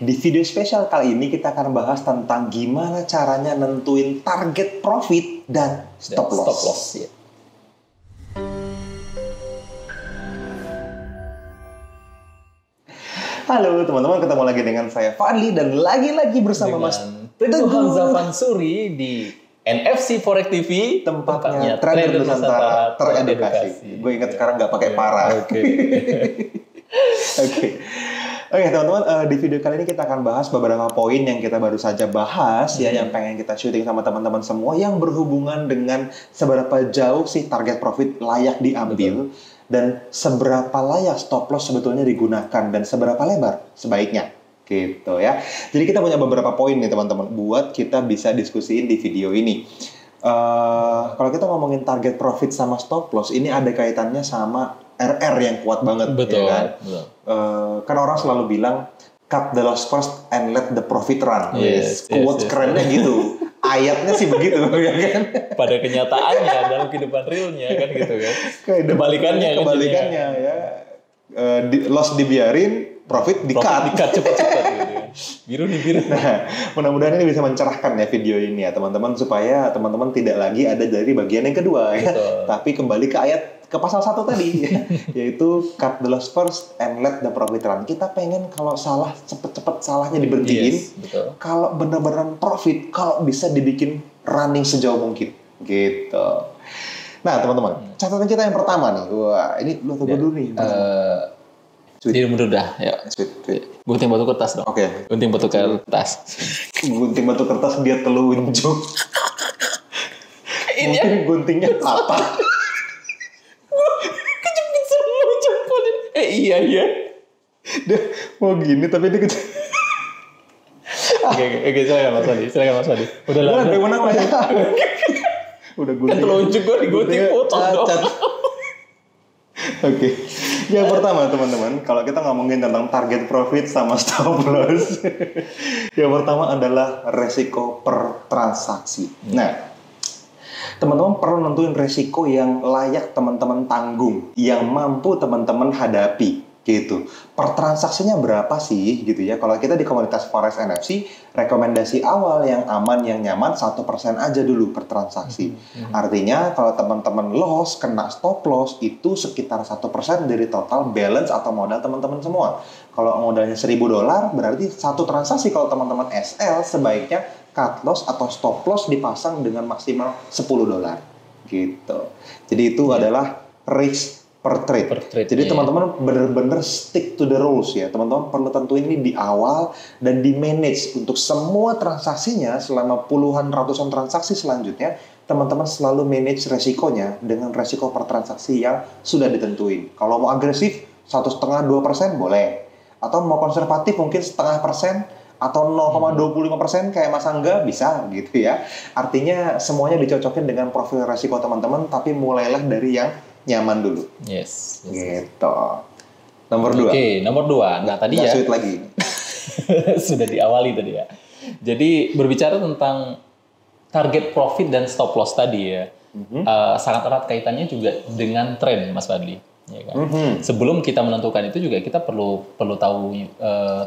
Di video spesial kali ini kita akan bahas tentang gimana caranya nentuin target profit dan stop loss. Ya. Halo teman-teman, ketemu lagi dengan saya Fadli dan lagi-lagi bersama Mas Teguh Hamzah Fansuri di NFC Forex TV, tempatnya trader Nusantara teredukasi. Gue ingat sekarang nggak pakai para. Oke. Oke teman-teman, di video kali ini kita akan bahas beberapa poin yang kita baru saja bahas ya, yang pengen kita syuting sama teman-teman semua yang berhubungan dengan seberapa jauh sih target profit layak diambil. Betul. Dan seberapa layak stop loss sebetulnya digunakan dan seberapa lebar sebaiknya gitu ya. Jadi kita punya beberapa poin nih teman-teman buat kita bisa diskusiin di video ini. Kalau kita ngomongin target profit sama stop loss, ini ada kaitannya sama RR yang kuat banget. Betul, ya kan? Betul. Kan orang selalu bilang cut the loss first and let the profit run. Yes, quote kerennya gitu. Ayatnya sih begitu ya kan. Pada kenyataannya dalam kehidupan realnya kan gitu kan. Kebalikannya ya. Loss dibiarin, profit di-cut cepat-cepat gitu ya. Biru. Nah, mudah-mudahan ini bisa mencerahkan ya video ini ya teman-teman, supaya teman-teman tidak lagi ada dari bagian yang kedua ya. Tapi kembali ke pasal 1 tadi yaitu cut the loss first and let the profit run. Kita pengen kalau salah cepet-cepet salahnya diberhentiin. Yes, kalau benar-benar profit, kalau bisa dibikin running sejauh mungkin gitu. Nah teman-teman, catatan kita yang pertama nih. Wah, ini lu tunggu dulu nih. Jadi mudah ya. Gunting batu kertas dong. Oke. Gunting batu kertas. Gunting batu kertas dia telunjuk. Mungkin guntingnya apa? Kejepit semua jempolin. Iya. Dia mau gini tapi dia kejepit. Oke, silakan Mas Wadi. Udah lah. Udah menang lah ya. Udah gunting. Kan telunjuk gue digunting potong dong. Oke. Yang pertama teman-teman, kalau kita ngomongin tentang target profit sama stop loss, yang pertama adalah resiko per transaksi. Nah, teman-teman perlu nentuin resiko yang layak teman-teman tanggung, yang mampu teman-teman hadapi, gitu. Per transaksinya berapa sih, gitu ya? Kalau kita di komunitas Forex NFC, rekomendasi awal yang aman, yang nyaman 1% aja dulu per transaksi. Artinya kalau teman-teman loss, kena stop loss, itu sekitar 1% dari total balance atau modal teman-teman semua. Kalau modalnya $1.000, berarti satu transaksi kalau teman-teman SL sebaiknya cut loss atau stop loss dipasang dengan maksimal $10 gitu. Jadi itu adalah risk per trade. Jadi teman-teman benar-benar stick to the rules ya. Teman-teman perlu tentuin ini di awal dan di manage untuk semua transaksinya selama puluhan ratusan transaksi selanjutnya. Teman-teman selalu manage resikonya dengan resiko per transaksi yang sudah ditentuin. Kalau mau agresif 1,5-2% boleh. Atau mau konservatif mungkin 0,5% atau 0,25% kayak Mas Angga bisa gitu ya. Artinya semuanya dicocokin dengan profil resiko teman-teman, tapi mulailah dari yang nyaman dulu. Yes. Gitu. Nomor 2. Oke, nomor 2. Nah, tadi ya. Sweet lagi. Sudah diawali tadi ya. Jadi berbicara tentang target profit dan stop loss tadi ya. Sangat erat kaitannya juga dengan tren, Mas Fadli. Ya kan? Sebelum kita menentukan itu juga kita perlu tahu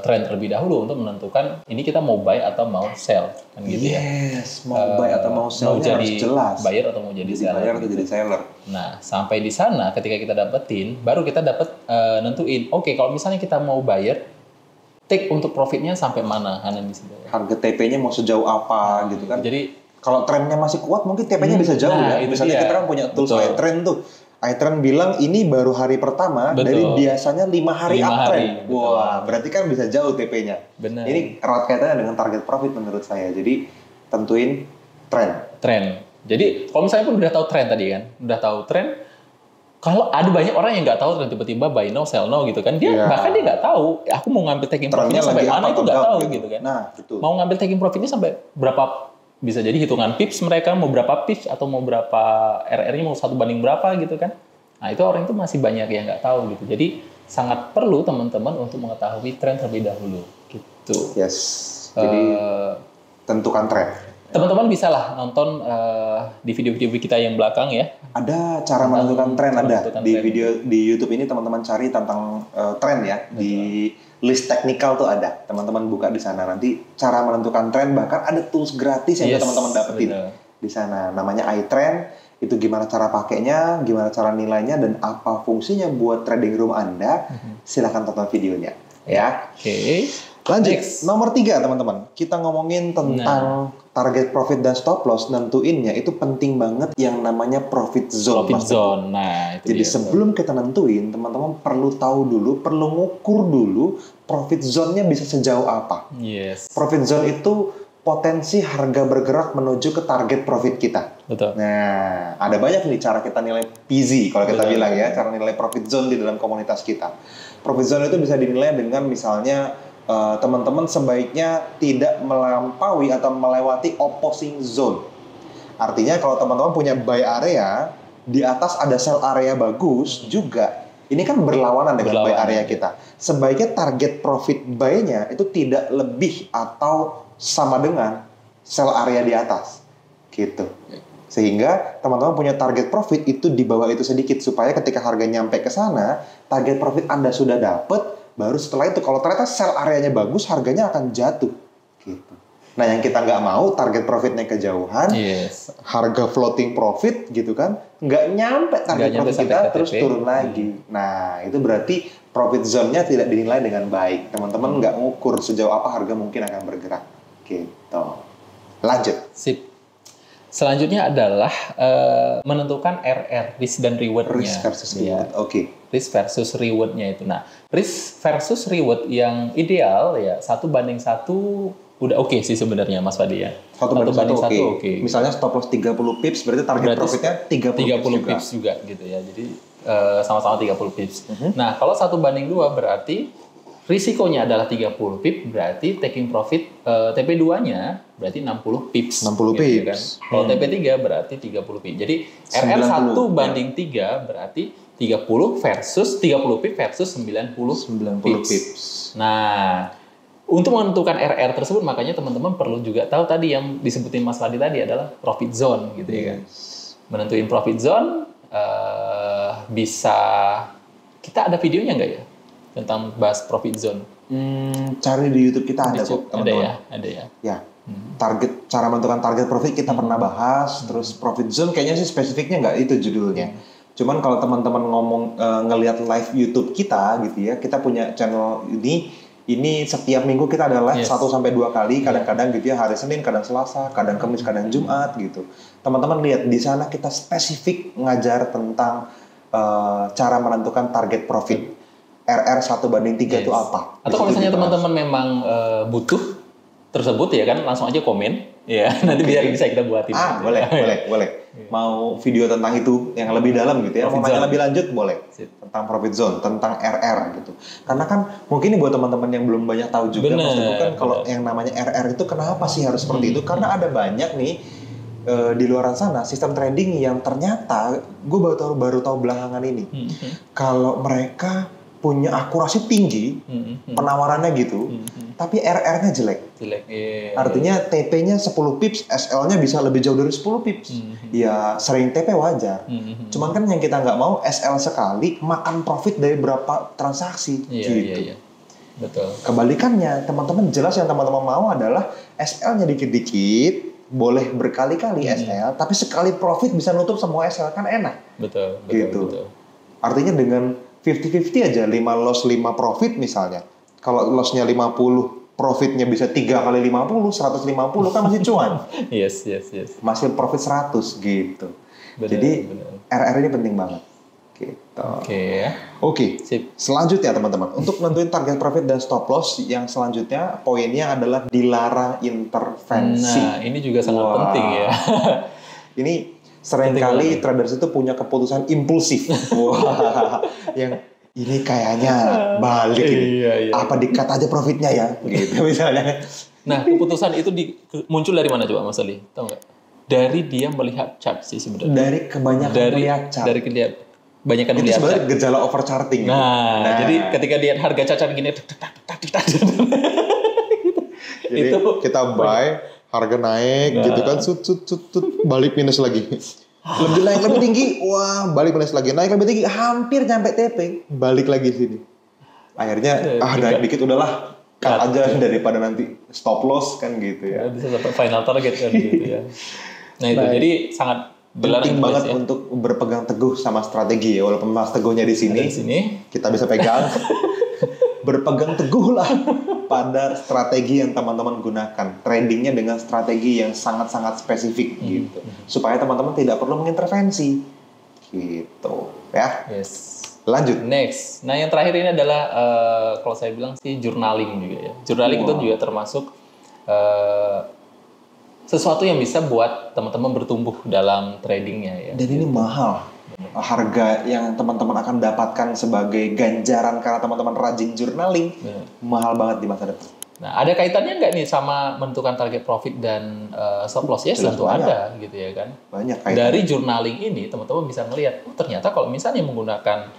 tren terlebih dahulu untuk menentukan ini kita mau buy atau mau sell kan gitu ya. Yes, mau buy atau mau sell mau jadi harus jelas. Buyer atau mau jadi seller. Buyer atau jadi seller. Nah, sampai di sana ketika kita dapetin, baru kita nentuin. Oke, kalau misalnya kita mau buyer, take untuk profitnya sampai mana? Di situ. Harga TP-nya mau sejauh apa gitu kan. Jadi kalau trennya masih kuat mungkin TP-nya bisa jauh ya. Misalnya kita kan punya tools iTrend tuh. iTrend bilang ini baru hari pertama dari biasanya 5 hari uptrend. Wah, berarti kan bisa jauh TP-nya. Benar. Ini erat kaitannya dengan target profit menurut saya. Jadi tentuin tren. Jadi kalau misalnya pun udah tahu tren tadi kan, kalau ada banyak orang yang nggak tahu tren tiba-tiba buy now sell now gitu kan, bahkan dia nggak tahu. Aku mau ngambil taking profitnya sampai mana itu nggak tahu gitu kan. Nah, betul. Mau ngambil taking profitnya sampai berapa? Bisa jadi hitungan pips mereka mau berapa pips atau mau berapa RR-nya mau 1 banding berapa gitu kan. Nah itu orang itu masih banyak yang nggak tahu gitu. Jadi sangat perlu teman-teman untuk mengetahui tren terlebih dahulu gitu. Yes. Jadi tentukan tren. Teman-teman bisa lah nonton di video-video kita yang belakang ya. Ada cara menentukan tren, ada di tren. video di YouTube ini teman-teman cari tentang tren ya. Betul. Di list teknikal tuh ada, teman-teman buka di sana nanti cara menentukan tren, bahkan ada tools gratis yang teman-teman dapetin di sana. Namanya iTrend, itu gimana cara pakainya, gimana cara nilainya, dan apa fungsinya buat trading room Anda. Silahkan tonton videonya ya. Oke. Lanjut, nomor 3 teman-teman. Kita ngomongin tentang target profit dan stop loss. Nentuinnya itu penting banget yang namanya profit zone. Profit zone. Nah, itu jadi sebelum kita nentuin, teman-teman perlu tahu dulu, perlu ngukur dulu profit zone-nya bisa sejauh apa. Yes. Profit zone itu potensi harga bergerak menuju ke target profit kita. Betul. Nah, ada banyak nih cara kita nilai PZ kalau kita bilang ya, cara nilai profit zone di dalam komunitas kita. Profit zone itu bisa dinilai dengan misalnya teman-teman sebaiknya tidak melampaui atau melewati opposing zone. Artinya kalau teman-teman punya buy area, di atas ada sell area bagus juga, ini kan berlawanan dengan buy area kita. Sebaiknya target profit buy-nya itu tidak lebih atau sama dengan sell area di atas. Gitu. Sehingga teman-teman punya target profit itu di bawah itu sedikit, supaya ketika harga nyampe ke sana, target profit Anda sudah dapat. Baru setelah itu kalau ternyata sell areanya bagus, harganya akan jatuh gitu. Nah, yang kita nggak mau target profitnya kejauhan, harga floating profit gitu kan, nggak nyampe target profit kita terus turun lagi. Nah, itu berarti profit zone-nya tidak dinilai dengan baik. Teman-teman nggak ngukur sejauh apa harga mungkin akan bergerak gitu. Lanjut. Sip. Selanjutnya adalah menentukan RR, risk dan reward-nya. Risk versus reward, oke. Risk versus reward-nya itu. Nah, risk versus reward yang ideal ya 1:1 udah oke sih sebenarnya Mas Fadi ya. 1:1 oke. Misalnya stop loss 30 pips berarti target profitnya 30 pips juga gitu ya. Jadi sama-sama 30 pips. Nah, kalau 1:2 berarti risikonya adalah 30 pips, berarti taking profit TP2-nya berarti 60 pips. 60 gitu, pips. Kan? Kalau TP3 berarti 30 pips. Jadi RR 1:3 berarti 30 versus 30 pips versus 90 pips. Nah, untuk menentukan RR tersebut makanya teman-teman perlu juga tahu tadi yang disebutin Mas Fadi tadi adalah profit zone gitu ya kan. Menentuin profit zone bisa, kita ada videonya nggak ya tentang bahas profit zone? Cari di YouTube kita ada kok, teman-teman. Ada ya. Ya. Target, cara menentukan target profit kita pernah bahas. Terus profit zone kayaknya sih spesifiknya nggak itu judulnya. Cuman kalau teman-teman ngelihat live YouTube kita gitu ya, kita punya channel ini setiap minggu kita ada live 1-2 kali, kadang-kadang gitu ya, hari Senin, kadang Selasa, kadang Kamis, kadang Jumat gitu. Teman-teman lihat di sana kita spesifik ngajar tentang cara menentukan target profit. RR 1:3 itu apa? Atau kalau misalnya teman-teman memang butuh tersebut ya kan, langsung aja komen ya, nanti biar bisa kita buatin. Boleh. Mau video tentang itu yang lebih dalam gitu ya, mau tanya lebih lanjut boleh. Tentang profit zone, tentang RR gitu. Karena kan mungkin ini buat teman-teman yang belum banyak tahu juga, Mas Teguh kan kalau yang namanya RR itu kenapa sih harus seperti itu? Karena ada banyak nih di luar sana sistem trading yang ternyata gue baru tahu belakangan ini. Kalau mereka punya akurasi tinggi penawarannya gitu, tapi RR-nya jelek. Artinya TP-nya 10 pips, SL-nya bisa lebih jauh dari 10 pips. Ya sering TP wajar. Cuman kan yang kita nggak mau SL sekali makan profit dari berapa transaksi gitu. Iya. Betul. Kebalikannya, teman-teman jelas yang teman-teman mau adalah SL-nya dikit-dikit, boleh berkali-kali SL, tapi sekali profit bisa nutup semua SL, kan enak. Betul. Artinya dengan 50-50 aja, 5 loss 5 profit misalnya. Kalau lossnya 50, profitnya bisa 3 kali 50, 150 kan masih cuan. Yes. Masih profit 100 gitu. Jadi RR ini penting banget. Gitu. Oke. Selanjutnya teman-teman, untuk nentuin target profit dan stop loss yang selanjutnya poinnya adalah dilarang intervensi. Nah, ini juga sangat penting ya. Ini seringkali traders itu punya keputusan impulsif. Yang ini kayaknya balik ini. Apa di-cut aja profitnya ya? Gitu misalnya. Nah, keputusan itu muncul dari mana coba Mas Ali? Tahu nggak? Dari dia melihat chart sih sebenarnya. Dari kebanyakan melihat chart. Dari kebanyakan itu melihat sebenarnya gejala overcharting. Nah, jadi ketika dia harga cacat gini, jadi kita buy, harga naik gitu kan, balik minus lagi. Lebih naik lebih tinggi, wah balik minus lagi. Naik lebih tinggi, hampir nyampe TP, balik lagi sini. Akhirnya naik dikit udahlah, cut aja daripada nanti stop loss kan gitu ya. Bisa sampai final target kan gitu ya. Nah itu jadi sangat penting banget untuk berpegang teguh sama strategi ya, walaupun Mas Teguhnya di sini kita bisa pegang. Berpegang teguhlah pada strategi yang teman-teman gunakan, tradingnya dengan strategi yang sangat-sangat spesifik gitu, supaya teman-teman tidak perlu mengintervensi gitu ya. Lanjut next. Nah yang terakhir ini adalah kalau saya bilang sih journaling juga ya. Journaling itu juga termasuk sesuatu yang bisa buat teman-teman bertumbuh dalam tradingnya ya. Dan ini mahal. Harga yang teman-teman akan dapatkan sebagai ganjaran karena teman-teman rajin journaling mahal banget di masa depan. Nah, ada kaitannya nggak nih sama menentukan target profit dan stop loss? Ya, tentu ada gitu ya kan. Banyak kaitannya. Dari journaling ini teman-teman bisa melihat ternyata kalau misalnya menggunakan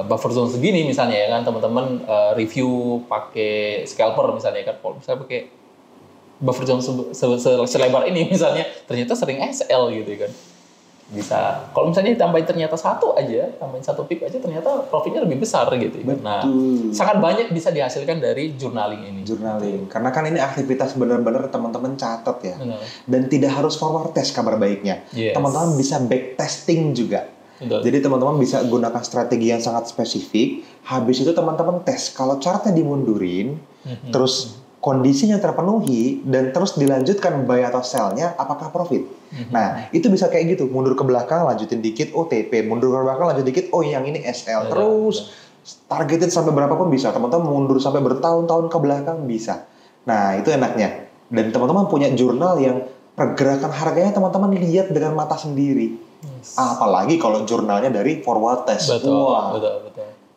buffer zone segini misalnya ya kan, teman-teman review pakai scalper misalnya kan, kalau misalnya pakai buffer zone selebar ini misalnya, ternyata sering SL gitu kan. Bisa, kalau misalnya ditambahin ternyata tambahin satu pip aja, ternyata profitnya lebih besar gitu. Betul. Nah, sangat banyak bisa dihasilkan dari journaling ini. Journaling, karena kan ini aktivitas benar-benar teman-teman catat ya. Dan tidak harus forward test kabar baiknya. Teman-teman bisa back testing juga. Jadi teman-teman bisa gunakan strategi yang sangat spesifik. Habis itu teman-teman tes, kalau chartnya dimundurin, terus kondisinya terpenuhi dan terus dilanjutkan buy atau sell-nya, apakah profit? Nah, itu bisa kayak gitu, mundur ke belakang, lanjutin dikit, TP, mundur ke belakang, lanjut dikit, yang ini SL, terus targeted sampai berapa pun bisa, teman-teman mundur sampai bertahun-tahun ke belakang bisa. Nah, itu enaknya. Dan teman-teman punya jurnal yang pergerakan harganya teman-teman lihat dengan mata sendiri. Apalagi kalau jurnalnya dari forward test. Betul.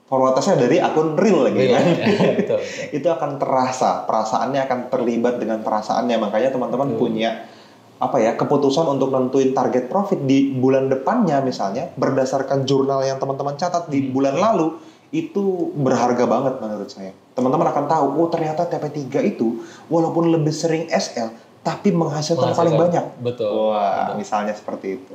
Forward testnya dari akun real lagi kan. Betul. Itu akan terasa, perasaannya akan terlibat dengan perasaannya. Makanya teman-teman punya keputusan untuk nentuin target profit di bulan depannya misalnya berdasarkan jurnal yang teman-teman catat di bulan lalu, itu berharga banget menurut saya. Teman-teman akan tahu, ternyata TP3 itu walaupun lebih sering SL tapi menghasilkan paling banyak. Betul. Misalnya seperti itu.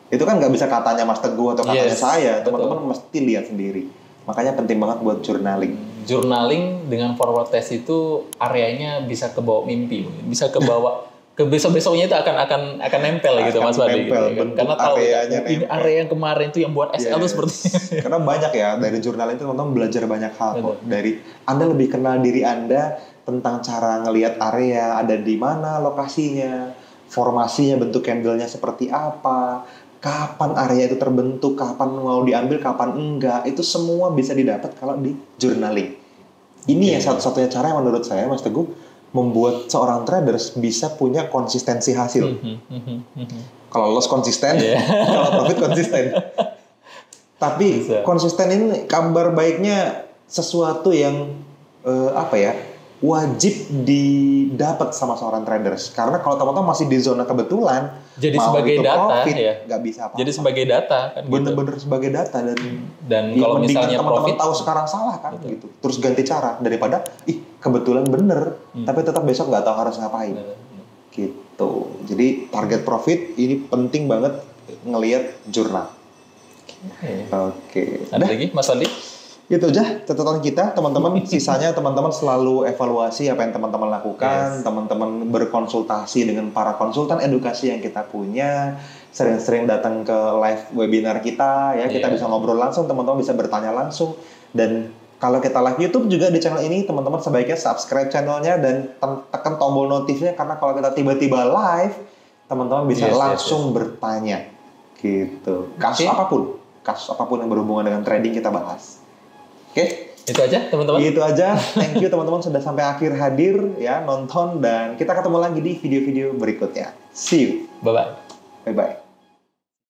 Itu kan nggak bisa katanya Mas Teguh atau katanya saya, teman-teman mesti lihat sendiri. Makanya penting banget buat journaling. Journaling dengan forward test itu areanya bisa ke bawah mimpi, bisa ke bawah ke besok-besoknya itu akan nempel gitu Mas Wadi. Gitu, kan? Karena tahu ini area yang kemarin itu yang buat SL itu seperti ini. Karena banyak ya dari journaling itu teman-teman belajar banyak hal kok. Dari Anda lebih kenal diri Anda tentang cara ngelihat area ada di mana lokasinya, formasinya, bentuk candle-nya seperti apa, kapan area itu terbentuk, kapan mau diambil, kapan enggak, itu semua bisa didapat kalau di journaling. Ini yang satu-satunya cara yang menurut saya, Mas Teguh, membuat seorang traders bisa punya konsistensi hasil. Kalau loss konsisten, kalau profit konsisten. Tapi konsisten ini kabar baiknya sesuatu yang wajib didapat sama seorang traders. Karena kalau teman-teman masih di zona kebetulan, jadi sebagai data profit, ya, nggak bisa apa-apa. Jadi sebagai data kan, bener-bener sebagai data dan kalau misalnya teman-teman profit tahu sekarang salah kan, gitu. Terus ganti cara daripada kebetulan bener, tapi tetap besok nggak tahu harus ngapain. Gitu. Jadi target profit ini penting banget ngelihat jurnal. Oke. Ada lagi Mas Adi? Itu aja catatan kita, teman-teman. Sisanya teman-teman selalu evaluasi apa yang teman-teman lakukan. Teman-teman berkonsultasi dengan para konsultan edukasi yang kita punya. Sering-sering datang ke live webinar kita ya. Kita bisa ngobrol langsung, teman-teman bisa bertanya langsung. Dan kalau kita live YouTube juga di channel ini, teman-teman sebaiknya subscribe channelnya dan tekan tombol notifnya, karena kalau kita tiba-tiba live, teman-teman bisa langsung bertanya. Gitu. Kasus apapun yang berhubungan dengan trading kita bahas. Oke, itu aja teman-teman. Itu aja. Thank you teman-teman sudah sampai akhir hadir ya, nonton, dan kita ketemu lagi di video-video berikutnya. See you. Bye bye. Bye bye.